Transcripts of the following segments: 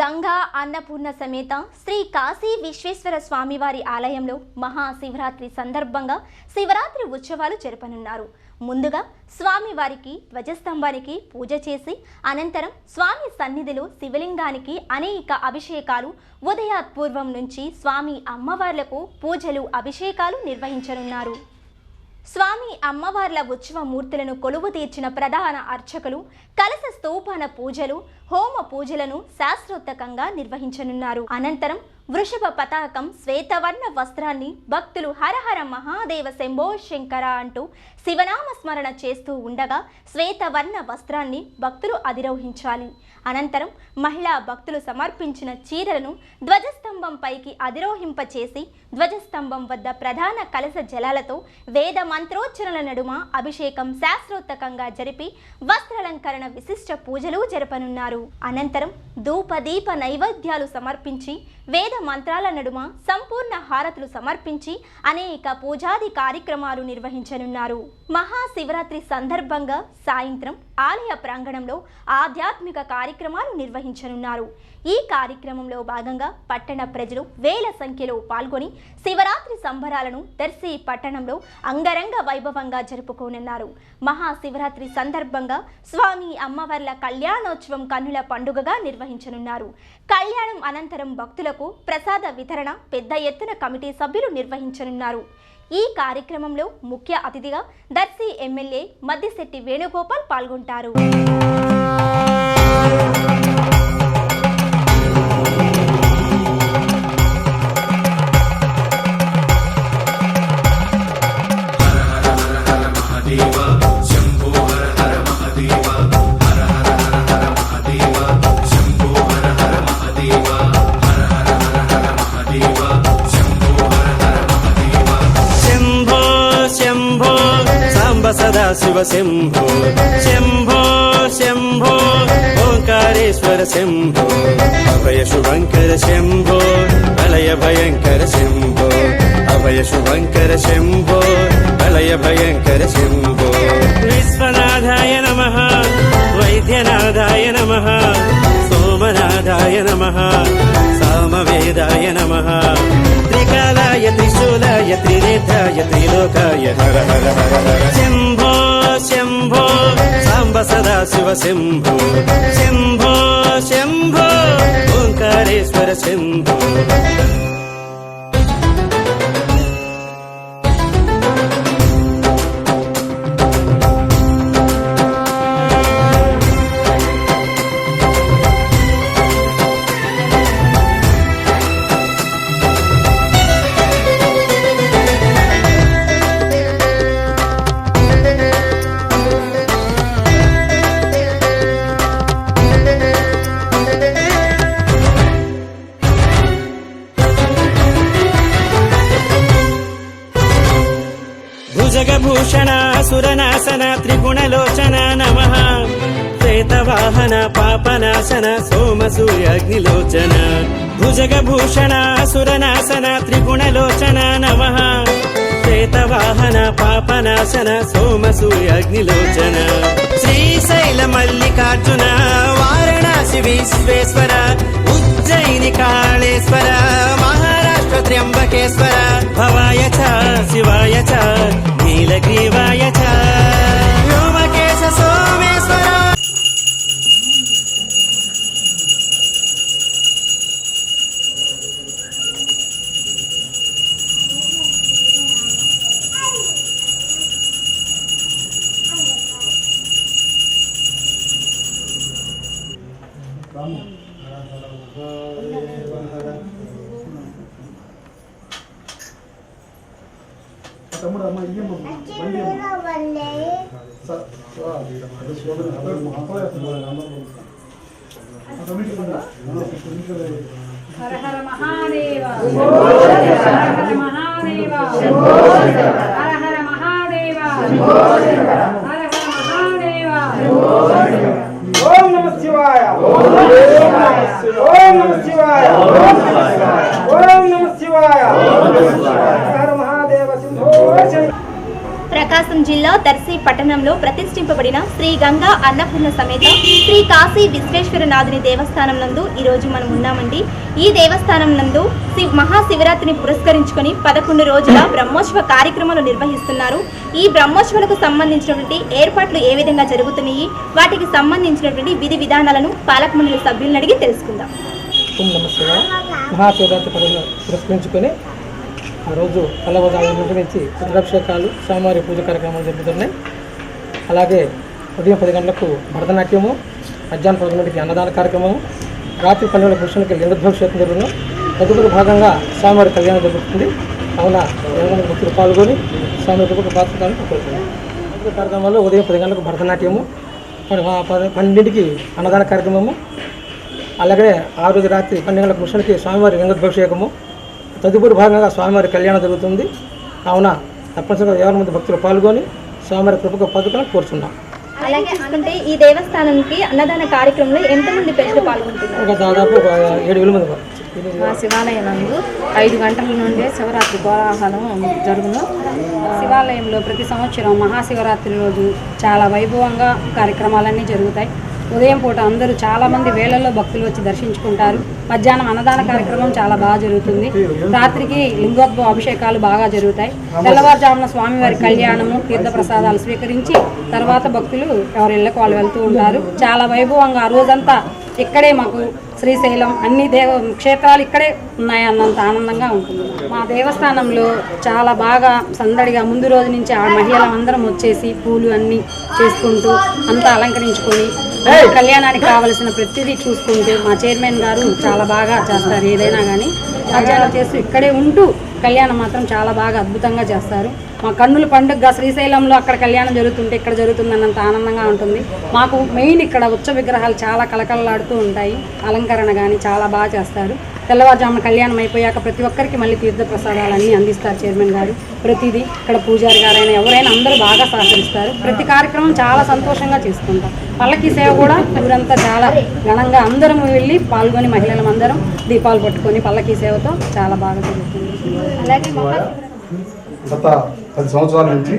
గంగా అన్నపూర్ణ సమేత శ్రీ కాశీ విశ్వేశ్వర స్వామివారి ఆలయంలో మహాశివరాత్రి సందర్భంగా శివరాత్రి ఉత్సవాలు జరపనున్నారు. ముందుగా స్వామివారికి ధ్వజస్తంభానికి పూజ చేసి అనంతరం స్వామి సన్నిధిలో శివలింగానికి అనేక అభిషేకాలు ఉదయాత్పూర్వం నుంచి స్వామి అమ్మవార్లకు పూజలు అభిషేకాలు నిర్వహించనున్నారు. స్వామి అమ్మవార్ల ఉత్సవ మూర్తులను కొలువు తీర్చిన ప్రధాన అర్చకులు కలశ స్తూపాన పూజలు హోమ పూజలను శాస్త్రోక్తంగా నిర్వహించనున్నారు. అనంతరం వృషభ పతాకం శ్వేతవర్ణ వస్త్రాన్ని భక్తులు హరహర మహాదేవ శంభో శంకర అంటూ శివనామ స్మరణ చేస్తూ ఉండగా శ్వేతవర్ణ వస్త్రాన్ని భక్తులు అధిరోహించాలి. అనంతరం మహిళా భక్తులు సమర్పించిన చీరలను ధ్వజస్తంభం పైకి అధిరోహింపచేసి ధ్వజస్తంభం వద్ద ప్రధాన కలశ జలాలతో వేద మంత్రోచ్చరణల నడుమ అభిషేకం శాస్త్రోక్తంగా జరిపి వస్త్రాలంకరణ విశిష్ట పూజలు జరపనున్నారు. అనంతరం ధూప దీప నైవేద్యాలు సమర్పించి వేద మంత్రాల నడుమ సంపూర్ణ హారతులు సమర్పించి అనేక పూజాది కార్యక్రమాలు నిర్వహించనున్నారు. మహాశివరాత్రి సందర్భంగా సాయంత్రం ఆలయ ప్రాంగణంలో ఆధ్యాత్మిక కార్యక్రమాలు నిర్వహించనున్నారు. ఈ కార్యక్రమంలో భాగంగా పట్టణ ప్రజలు వేల సంఖ్యలో పాల్గొని శివరాత్రి సంబరాలను దర్శి పట్టణంలో అంగరంగ వైభవంగా జరుపుకోనున్నారు. మహాశివరాత్రి సందర్భంగా స్వామి అమ్మవార్ల కళ్యాణోత్సవం కన్నుల పండుగగా నిర్వహించనున్నారు. కళ్యాణం అనంతరం భక్తులకు ప్రసాద వితరణ పెద్ద ఎత్తున కమిటీ సభ్యులు నిర్వహించనున్నారు. ఈ కార్యక్రమంలో ముఖ్య అతిథిగా దర్శి ఎమ్మెల్యే మద్దిశెట్టి వేణుగోపాల్ పాల్గొంటారు. सदा शिव शंभो शंभो शंभो ओंकारेश्वर शंभो अभय शुभंकर शंभो प्रलय भयंकर शंभो अभय शुभंकर शंभो प्रलय भयंकर शंभो विश्वनाथाय नमः वैद्यनाथाय नमः सोमनाथाय नमः सामवेदाय नमः त्रिकालाय त्रिशूलाय त्रिनेत्राय त्रिलोकाय हर हर हर हर शंभो शंभो सांब सदा शिव शंभो शंभो शंभो ओंकारेश्वर शंभो भूषण सुरनाशन त्रिगुणलोचन नमः श्वेतवाहन पापनाशन सोम सूर्याग्निलोचन भुजगभूषण सुरनाशन त्रिगुणलोचन नमः श्वेतवाहन पापनाशन सोम सूर्याग्निलोचन श्रीशैल मल्लिकार्जुन वाराणसी विश्वेश्वर उज्जयिनी कालेश्वर महाराष्ट्र त्र्यंबकेश्वर भवाय च शिवाय च नीलग्रीवाय च व्योमकेश सोमेश्वर हर हर महादेव हर हर महादेव हर हर महादेव हर हर महादेव ओम नमः शिवाय ओम नमः शिवाय ओम नमः शिवाय हर महादेव शंभो ప్రకాశం జిల్లా దర్శి పట్టణంలో ప్రతిష్ఠింపబడిన శ్రీ గంగా అన్నపూర్ణ సమేత శ్రీ కాశీ విశ్వేశ్వరనాథుని దేవస్థానం నందు ఈరోజు మనం ఉన్నామండి. ఈ దేవస్థానం నందు మహాశివరాత్రిని పురస్కరించుకొని 11 రోజుల బ్రహ్మోత్సవ కార్యక్రమాలు నిర్వహిస్తున్నారు. ఈ బ్రహ్మోత్సవాలకు సంబంధించినటువంటి ఏర్పాట్లు ఏ విధంగా జరుగుతున్నాయి, వాటికి సంబంధించినటువంటి విధి విధానాలను పాలక మండలి సభ్యులను అడిగి తెలుసుకుందాం. మహాశివరాత్రి పండుగ పురస్కరించుకొని ఆ రోజు తెల్లవారుజాము నుంచి రుద్రాభిషేకాలు, స్వామివారి పూజ కార్యక్రమాలు జరుగుతున్నాయి. అలాగే ఉదయం 10 గంటలకు భరతనాట్యము, మధ్యాహ్నం 10 గంటలకి అన్నదాన కార్యక్రమము, రాత్రి 12 పురుషులకి లింగోద్భాభిషేకం జరుగును. తదుపరి భాగంగా స్వామివారి కళ్యాణం జరుగుతుంది. కావున ఎంతమంది భక్తులు పాల్గొని స్వామి కృపకు పాత్రలను కోరుతున్నాము. కార్యక్రమంలో ఉదయం 10 గంటలకు భరతనాట్యము, 12కి అన్నదాన కార్యక్రమము, అలాగే ఆ రోజు రాత్రి 12 గంటల పురుషులకి స్వామివారి లింగోద్భాభిషేకము, తదుపరి భాగంగా స్వామివారి కళ్యాణం జరుగుతుంది. కావున తప్పనిసరిగా 50 మంది భక్తులు పాల్గొని స్వామివారి కృపకు పాదుకలను కోరుచున్నాం. అలాగే అంటే ఈ దేవస్థానానికి అన్నదాన కార్యక్రమంలో ఎంతమంది ప్రజలు పాల్గొంటున్నారు? దాదాపు 7,000 మంది. మా శివాలయం నందు 5 గంటల నుండే శివరాత్రి కోలాహలం జరుగును. శివాలయంలో ప్రతి సంవత్సరం మహాశివరాత్రి రోజు చాలా వైభవంగా కార్యక్రమాలన్నీ జరుగుతాయి. ఉదయం పూట అందరూ చాలామంది వేళల్లో భక్తులు వచ్చి దర్శించుకుంటారు. మధ్యాహ్నం అన్నదాన కార్యక్రమం చాలా బాగా జరుగుతుంది. రాత్రికి లింగోద్భవ అభిషేకాలు బాగా జరుగుతాయి. తెల్లవారుజామున స్వామివారి కళ్యాణము, తీర్థప్రసాదాలు స్వీకరించి తర్వాత భక్తులు ఎవరి ఇళ్ళకు వాళ్ళు వెళ్తూ ఉంటారు. చాలా వైభవంగా ఆ రోజంతా ఇక్కడే మాకు శ్రీశైలం అన్ని క్షేత్రాలు ఇక్కడే ఉన్నాయన్నంత ఆనందంగా ఉంటుంది. మా దేవస్థానంలో చాలా బాగా సందడిగా ముందు రోజు నుంచి ఆ మహిళలందరం వచ్చేసి పూలు అన్నీ చేసుకుంటూ అంతా అలంకరించుకొని కళ్యాణానికి కావలసిన ప్రతిదీ చూసుకుంటూ మా చైర్మన్ గారు చాలా బాగా చేస్తారు. ఏదైనా కానీ మధ్యాహ్నం చేస్తూ ఇక్కడే ఉంటూ కళ్యాణం మాత్రం చాలా బాగా అద్భుతంగా చేస్తారు. మా కన్నుల పండుగగా శ్రీశైలంలో అక్కడ కళ్యాణం జరుగుతుంటే ఇక్కడ జరుగుతుందన్నంత ఆనందంగా ఉంటుంది. మాకు మెయిన్ ఇక్కడ ఉత్సవ విగ్రహాలు చాలా కలకలలాడుతూ ఉంటాయి. అలంకరణ కానీ చాలా బాగా చేస్తారు. తెల్లవారుజామున కళ్యాణం అయిపోయాక ప్రతి ఒక్కరికి మళ్ళీ తీర్థప్రసాదాలన్నీ అందిస్తారు చైర్మన్ గారు. ప్రతిదీ ఇక్కడ పూజారి గారైనా ఎవరైనా అందరూ బాగా సహకరిస్తారు. ప్రతి కార్యక్రమం చాలా సంతోషంగా చేసుకుంటాం. పల్లకి సేవ కూడా ఊరంతా చాలా ఘనంగా అందరం వెళ్ళి పాల్గొని మహిళలం అందరం దీపాలు పట్టుకొని పల్లకి సేవతో చాలా బాగా జరుగుతుంది. అలాగే గత 10 సంవత్సరాల నుంచి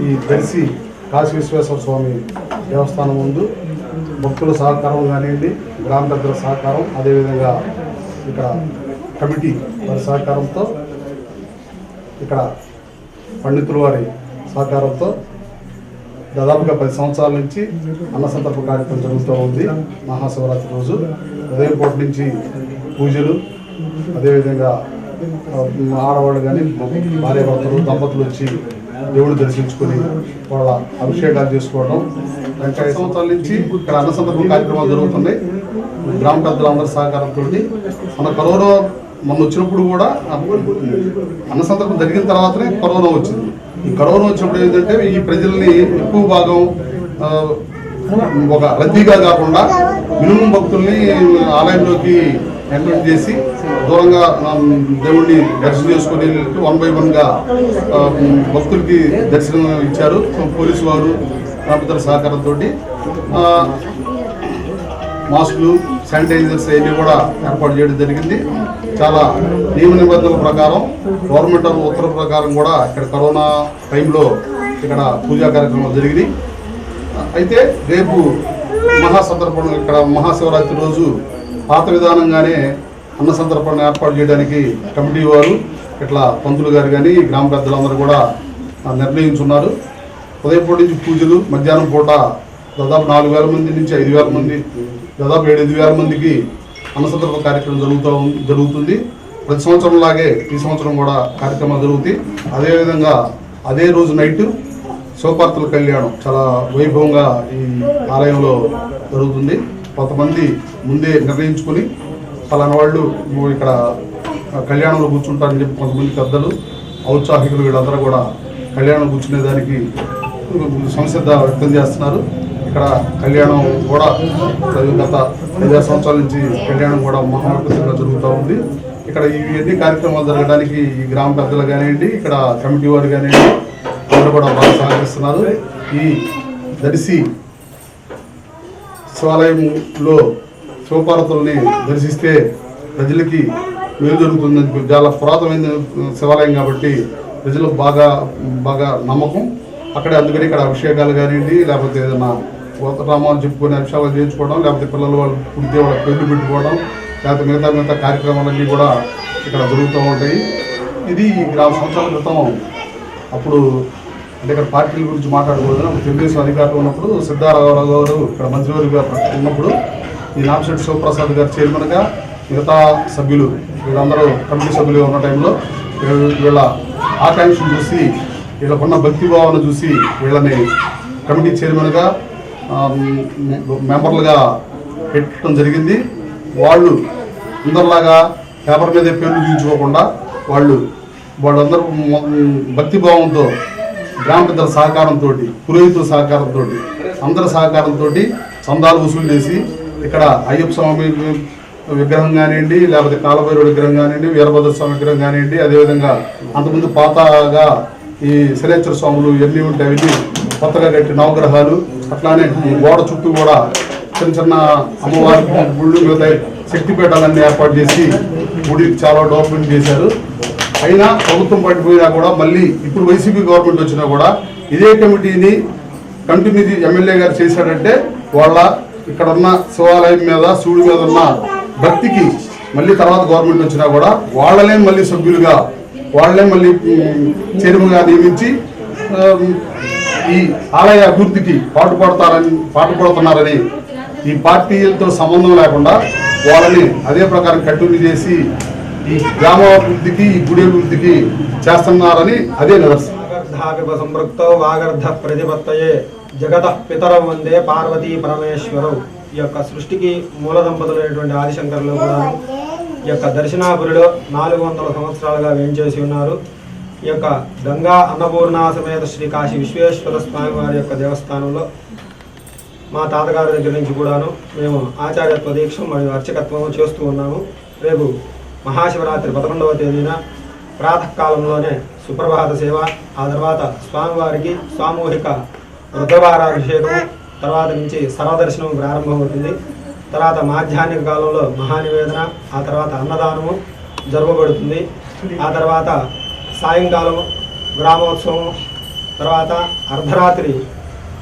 ఈ దర్శి కాశీ విశ్వేశ్వర స్వామి దేవస్థానం ముందు భక్తుల సహకారం కానివ్వండి, గ్రామ పెద్దల సహకారం, అదేవిధంగా ఇక్కడ కమిటీ వారి సహకారంతో, ఇక్కడ పండితుల వారి సహకారంతో దాదాపుగా 10 సంవత్సరాల నుంచి అన్నసంతర్పణ కార్యక్రమం జరుగుతూ ఉంది. మహాశివరాత్రి రోజు ఉదయం పూట నుంచి పూజలు, అదేవిధంగా ఆడవాళ్ళు కానీ భార్య భర్తలు దంపతులు వచ్చి దేవుడు దర్శించుకొని వాళ్ళ అభిషేకాలు చేసుకోవడం. 5 సంవత్సరాల నుంచి ఇక్కడ అన్నసంతర్పణ కార్యక్రమాలు జరుగుతున్నాయి. గ్రామ పెద్దలందరి సహకారంతో మన కరోనా మొన్న వచ్చినప్పుడు కూడా అన్నసంతర్పణ జరిగిన తర్వాతనే కరోనా వచ్చింది. ఈ కరోనా వచ్చినప్పుడు ఏంటంటే ఈ ప్రజల్ని ఎక్కువ భాగం ఒక రద్దీగా కాకుండా మినిమం భక్తుల్ని ఆలయంలోకి ఎంటర్ చేసి దూరంగా దేవుడిని దర్శనం చేసుకుని 1 by 1గా భక్తులకి దర్శనం ఇచ్చారు. పోలీసు వారు ప్రభుత్వ సహకారంతో మాస్కులు, శానిటైజర్స్ అవన్నీ కూడా ఏర్పాటు చేయడం జరిగింది. చాలా నియమ నిబంధనల ప్రకారం గవర్నమెంట్ ఉత్తర్వుల ప్రకారం కూడా ఇక్కడ కరోనా టైంలో ఇక్కడ పూజా కార్యక్రమాలు జరిగినాయి. అయితే రేపు మహాసంతర్పణ ఇక్కడ మహాశివరాత్రి రోజు పాత విధానంగానే అన్న సంతర్పణ ఏర్పాటు చేయడానికి కమిటీ వారు ఇట్లా పంతులు గారు కానీ గ్రామ పెద్దలందరూ కూడా నిర్ణయించున్నారు. ఉదయం పూట నుంచి పూజలు, మధ్యాహ్నం పూట దాదాపు 4,000 మంది నుంచి 5,000 మంది, దాదాపు 7,000 మందికి అన్నసంతర్పణ కార్యక్రమం జరుగుతుంది. ప్రతి సంవత్సరం లాగే ఈ సంవత్సరం కూడా కార్యక్రమాలు జరుగుతాయి. అదేవిధంగా అదే రోజు నైట్ శివపార్వతుల కళ్యాణం చాలా వైభవంగా ఈ ఆలయంలో జరుగుతుంది. కొంతమంది ముందే నిర్ణయించుకొని పలానా వాళ్ళు ఇక్కడ కళ్యాణంలో కూర్చుంటారని చెప్పి కొంతమంది పెద్దలు, ఔత్సాహికులు వీళ్ళందరూ కూడా కళ్యాణం కూర్చునే దానికి సంసిద్ధ వ్యక్తం చేస్తున్నారు. ఇక్కడ కళ్యాణం కూడా గత 5 సంవత్సరాల నుంచి కళ్యాణం కూడా మహాప్రసిద్ధిగా జరుగుతూ ఉంది. ఇక్కడ ఇవన్నీ కార్యక్రమాలు జరగడానికి ఈ గ్రామ పెద్దలు కానివ్వండి, ఇక్కడ కమిటీ వారు కానివ్వండి అందరూ కూడా బాగా సహకరిస్తున్నారు. ఈ దర్శి శివాలయంలో శివపార్వతుల్ని దర్శిస్తే ప్రజలకి మేలు జరుగుతుందని, చాలా పురాతనమైన శివాలయం కాబట్టి ప్రజలకు బాగా నమ్మకం. అక్కడే అందుకని ఇక్కడ అభిషేకాలు కానివ్వండి, లేకపోతే ఏదైనా గోత్రనామాలు చెప్పుకొని అభిషేకాలు చేయించుకోవడం, లేకపోతే పిల్లలు వాళ్ళు పుడితే వాళ్ళ పెళ్లి పెట్టుకోవడం, లేకపోతే మిగతా కార్యక్రమాలన్నీ కూడా ఇక్కడ జరుగుతూ ఉంటాయి. ఇది 20 సంవత్సరాల క్రితం అప్పుడు అంటే ఇక్కడ పార్టీల గురించి మాట్లాడకూడదు, తెలుగుదేశం అధికారులు ఉన్నప్పుడు సిద్ధారామరావు గారు ఇక్కడ మంత్రివర్గ ఉన్నప్పుడు ఈ నాంశెట్టి శివప్రసాద్ గారు చైర్మన్గా, మిగతా సభ్యులు వీళ్ళందరూ కమిటీ సభ్యులుగా ఉన్న టైంలో వీళ్ళ ఆకాంక్షను చూసి, వీళ్ళకున్న భక్తి భావన చూసి వీళ్ళని కమిటీ చైర్మన్గా మెంబర్లుగా పెట్టడం జరిగింది. వాళ్ళు అందరిలాగా పేపర్ మీద పేర్లు చూపించుకోకుండా వాళ్ళందరూ భక్తిభావంతో, గ్రామ పెద్దల సహకారంతో, పురోహితుల సహకారంతో, అందరి సహకారంతో చందాలు వసూలు చేసి ఇక్కడ అయ్యప్ప స్వామి విగ్రహం కానివ్వండి, లేకపోతే కాలభైరవుడి విగ్రహం కానివ్వండి, వీరభద్ర స్వామి విగ్రహం కానివ్వండి, అదేవిధంగా అంతకుముందు పాతగా ఈ శనేశ్వర స్వాములు ఎన్ని ఉంటాయి అవన్నీ కొత్తగా కట్టి నవగ్రహాలు, అట్లానే గోడ చుట్టూ కూడా చిన్న అమ్మవారి గుళ్ళు, మిగతా శక్తిపీఠాలన్నీ ఏర్పాటు చేసి గుడికి చాలా డెవలప్మెంట్ చేశారు. అయినా ప్రభుత్వం పడిపోయినా కూడా మళ్ళీ ఇప్పుడు వైసీపీ గవర్నమెంట్ వచ్చినా కూడా ఇదే కమిటీని కంటిన్యూ ఎమ్మెల్యే గారు చేశాడంటే వాళ్ళ ఇక్కడ ఉన్న శివాలయం మీద, శివుడి మీద ఉన్న భక్తికి మళ్ళీ తర్వాత గవర్నమెంట్ వచ్చినా కూడా వాళ్ళనే మళ్ళీ సభ్యులుగా, వాళ్ళనే మళ్ళీ చైర్మన్గా నియమించి ఈ ఆలయ అభివృద్ధికి పాటుపడుతున్నారని ఈ పార్టీలతో సంబంధం లేకుండా వాళ్ళని అదే ప్రకారం కంటిన్యూ చేసి ఈ గ్రామాభివృద్ధికి, ఈ గుడి అభివృద్ధికి చేస్తున్నారని అదే నిదర్శనం. సంపృక్తో వాగర్ధ ప్రతిపత్తయే జగత పితరం వందే పార్వతీ పరమేశ్వరం. ఈ యొక్క సృష్టికి మూల దంపతులైనటువంటి ఆదిశంకరులు కూడా ఈ యొక్క దర్శనాపురిలో 400 సంవత్సరాలుగా వేంచేసి ఉన్నారు. ఈ యొక్క గంగా అన్నపూర్ణ సమేత శ్రీ కాశీ విశ్వేశ్వర స్వామి వారి యొక్క దేవస్థానంలో మా తాతగారి దగ్గర నుంచి కూడాను మేము ఆచార్యత్వ దీక్ష మరియు అర్చకత్వం చేస్తూ ఉన్నాము. రేపు మహాశివరాత్రి 11వ తేదీన ప్రాతకాలంలోనే సుప్రభాత సేవ, ఆ తర్వాత స్వామివారికి సామూహిక రుద్రవారాభిషేకం, తర్వాత నుంచి సర్వదర్శనం ప్రారంభమవుతుంది. తర్వాత మాధ్యాహ్నిక కాలంలో మహానివేదన, ఆ తర్వాత అన్నదానము జరగబడుతుంది. ఆ తర్వాత సాయంకాలం గ్రామోత్సవం, తర్వాత అర్ధరాత్రి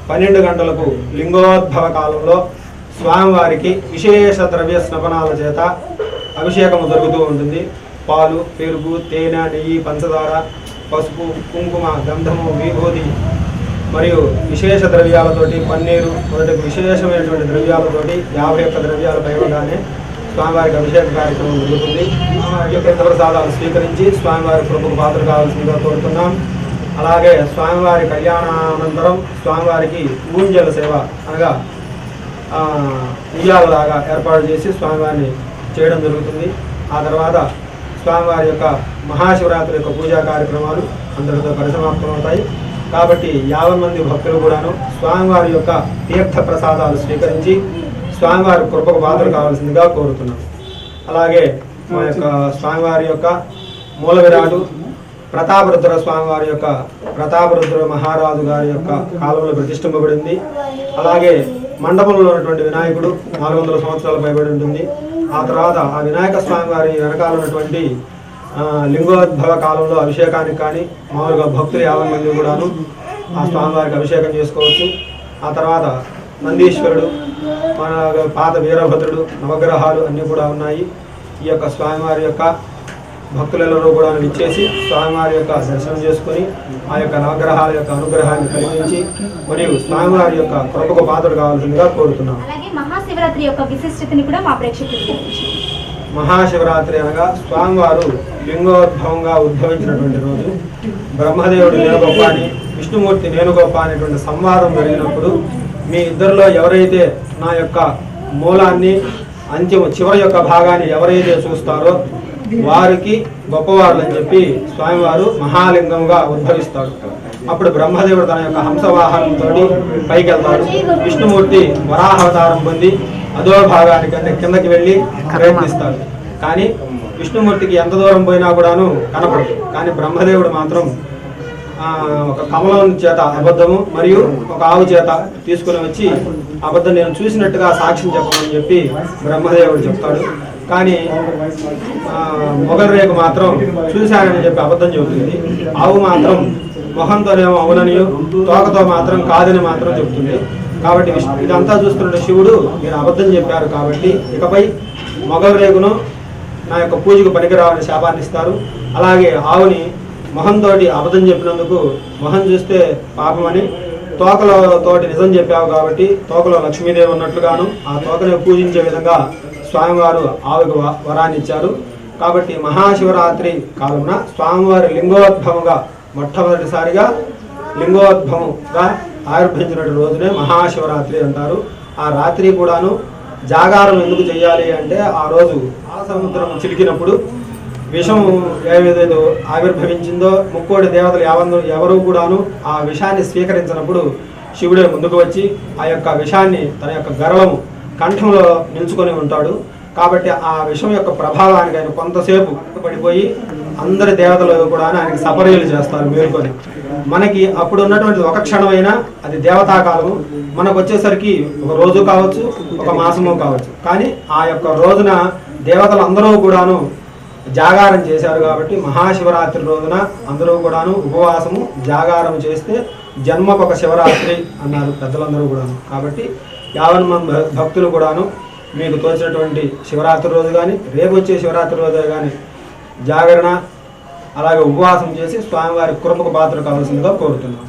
12 గంటలకు లింగోద్భవ కాలంలో స్వామివారికి విశేష ద్రవ్య స్నపనాల చేత అభిషేకము జరుగుతూ ఉంటుంది. పాలు, పెరుగు, తేనె, నెయ్యి, పంచదార, పసుపు, కుంకుమ, గంధము, విభూతి మరియు విశేష ద్రవ్యాలతోటి, పన్నీరు మొదటి విశేషమైనటువంటి ద్రవ్యాలతోటి 51 ద్రవ్యాల పైగానే స్వామివారికి అభిషేక కార్యక్రమం జరుగుతుంది. తీర్థప్రసాదాలు స్వీకరించి స్వామివారి కృపకు పాత్ర కావాల్సిందిగా కోరుతున్నాం. అలాగే స్వామివారి కళ్యాణానంతరం స్వామివారికి ఊంజల సేవ అనగా ఉయ్యాలలాగా ఏర్పాటు చేసి స్వామివారిని చేయడం జరుగుతుంది. ఆ తర్వాత స్వామివారి యొక్క మహాశివరాత్రి యొక్క పూజా కార్యక్రమాలు అందరితో పరిసమాప్తమవుతాయి. కాబట్టి 50 మంది భక్తులు కూడాను స్వామివారి యొక్క తీర్థ ప్రసాదాలు స్వీకరించి స్వామివారి కృపకు పాత్ర కావాల్సిందిగా కోరుతున్నాం. అలాగే మా యొక్క స్వామివారి యొక్క మూల విరాటు ప్రతాపరుద్ర స్వామివారి యొక్క ప్రతాపరుద్ర మహారాజు గారి యొక్క కాలంలో ప్రతిష్ఠింపబడింది. అలాగే మండపంలో ఉన్నటువంటి వినాయకుడు 400 సంవత్సరాలు పైబడి ఉంటుంది. ఆ తర్వాత ఆ వినాయక స్వామి వారి వెనకాల ఉన్నటువంటి లింగోద్భవ కాలంలో అభిషేకానికి కానీ మామూలుగా భక్తులు 50 మంది కూడాను ఆ స్వామివారికి అభిషేకం చేసుకోవచ్చు. ఆ తర్వాత నందీశ్వరుడు, మన పాత వీరభద్రుడు, నవగ్రహాలు అన్నీ కూడా ఉన్నాయి. ఈ యొక్క స్వామివారి యొక్క భక్తులలో కూడా విచ్చేసి స్వామివారి యొక్క దర్శనం చేసుకుని ఆ యొక్క నవగ్రహాల యొక్క అనుగ్రహాన్ని కలిగించి మరియు స్వామివారి యొక్క కృపకు పాత్రలు కావాల్సిందిగా కోరుతున్నాం. అలాగే మహాశివరాత్రి యొక్క విశిష్టతని కూడా మా ప్రేక్షకులకు మహాశివరాత్రి అనగా స్వామివారు లింగోద్భవంగా ఉద్భవించినటువంటి రోజు. బ్రహ్మదేవుడు నేను గొప్ప అని, విష్ణుమూర్తి నేను గొప్ప అనేటువంటి సంవాదం జరిగినప్పుడు మీ ఇద్దరిలో ఎవరైతే నా యొక్క మూలాన్ని, అంత్యము చివరి యొక్క భాగాన్ని ఎవరైతే చూస్తారో వారికి గొప్పవారు అని చెప్పి స్వామివారు మహాలింగంగా ఉద్భవిస్తాడు. అప్పుడు బ్రహ్మదేవుడు తన యొక్క హంసవాహనంతో పైకి వెళ్తాడు. విష్ణుమూర్తి వరాహావతారం పొంది అదో భాగానికి కిందకి వెళ్ళి ప్రయత్నిస్తాడు. కానీ విష్ణుమూర్తికి ఎంత దూరం పోయినా కూడాను కనపడదు. కానీ బ్రహ్మదేవుడు మాత్రం ఒక కమలం చేత అబద్ధము మరియు ఒక ఆవు చేత తీసుకుని వచ్చి అబద్ధం నేను చూసినట్టుగా సాక్ష్యం చెప్పమని చెప్పి బ్రహ్మదేవుడు చెప్తాడు. కానీ మొగల్ రేకు మాత్రం చూశానని చెప్పి అబద్ధం చెబుతుంది. ఆవు మాత్రం మొహంతోనేమో అవుననియు తోకతో మాత్రం కాదని మాత్రం చెబుతుంది. కాబట్టి ఇదంతా చూస్తున్న శివుడు మీరు అబద్ధం చెప్పారు కాబట్టి ఇకపై మొగల్ రేగును నా యొక్క పూజకు పనికిరావని శాపాన్ని ఇస్తారు. అలాగే ఆవుని మొహంతోటి అబద్ధం చెప్పినందుకు మొహం చూస్తే పాపమని, తోకలతోటి నిజం చెప్పావు కాబట్టి తోకలో లక్ష్మీదేవి ఉన్నట్లుగాను ఆ తోకని పూజించే విధంగా స్వామివారు ఆవుకు వరాన్ని ఇచ్చారు. కాబట్టి మహాశివరాత్రి కాలంలో స్వామివారి లింగోద్భవంగా మొట్టమొదటిసారిగా లింగోద్భవంగా ఆవిర్భవించిన రోజునే మహాశివరాత్రి అంటారు. ఆ రాత్రి కూడాను జాగారం ఎందుకు చేయాలి అంటే ఆ రోజు ఆ సముద్రం చిలికినప్పుడు విషం ఏదైతే ఆవిర్భవించిందో ముక్కోటి దేవతలు ఎవరూ కూడాను ఆ విషాన్ని స్వీకరించినప్పుడు శివుడే ముందుకు వచ్చి ఆ యొక్క విషాన్ని తన యొక్క గరళము కంఠంలో నిలుచుకొని ఉంటాడు. కాబట్టి ఆ విషం యొక్క ప్రభావానికి ఆయన కొంతసేపు పడిపోయి అందరి దేవతలు కూడా ఆయనకి సపర్యలు చేస్తారు మేలుకొని. మనకి అప్పుడు ఉన్నటువంటి ఒక క్షణమైనా అది దేవతాకాలము, మనకు వచ్చేసరికి ఒక రోజు కావచ్చు, ఒక మాసము కావచ్చు. కానీ ఆ యొక్క రోజున దేవతలు అందరూ కూడాను జాగారం చేశారు కాబట్టి మహాశివరాత్రి రోజున అందరూ కూడాను ఉపవాసము జాగారం చేస్తే జన్మకు ఒక శివరాత్రి అన్నారు పెద్దలందరూ కూడాను. కాబట్టి 50 మంది భక్తులు కూడాను మీకు తోచినటువంటి శివరాత్రి రోజు కానీ రేపు వచ్చే శివరాత్రి రోజు కానీ జాగరణ అలాగే ఉపవాసం చేసి స్వామివారి కృపకు పాత్ర కావాల్సిందిగా కోరుతున్నాం.